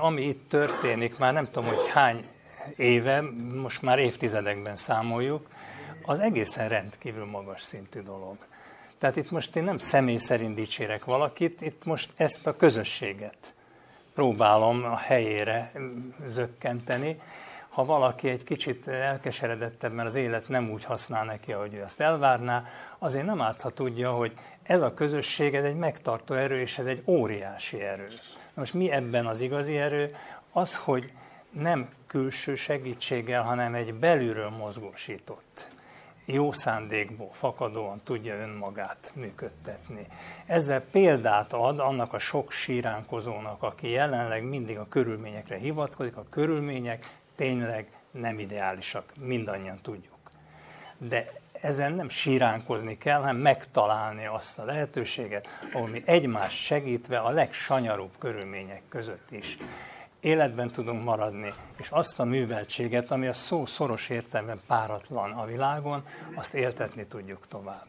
Ami itt történik, már nem tudom, hogy hány éve, most már évtizedekben számoljuk, az egészen rendkívül magas szintű dolog. Tehát itt most én nem személy szerint dicsérek valakit, itt most ezt a közösséget próbálom a helyére zökkenteni. Ha valaki egy kicsit elkeseredettebb, mert az élet nem úgy használ neki, ahogy ő azt elvárná, azért nem árt, ha tudja, hogy ez a közösség, ez egy megtartó erő, és ez egy óriási erő. Most mi ebben az igazi erő? Az, hogy nem külső segítséggel, hanem egy belülről mozgósított, jó szándékból fakadóan tudja önmagát működtetni. Ezzel példát ad annak a sok síránkozónak, aki jelenleg mindig a körülményekre hivatkozik. A körülmények tényleg nem ideálisak, mindannyian tudjuk. De ezen nem síránkozni kell, hanem megtalálni azt a lehetőséget, ahol mi egymást segítve a legsanyarúbb körülmények között is életben tudunk maradni, és azt a műveltséget, ami a szó szoros értelemben páratlan a világon, azt éltetni tudjuk tovább.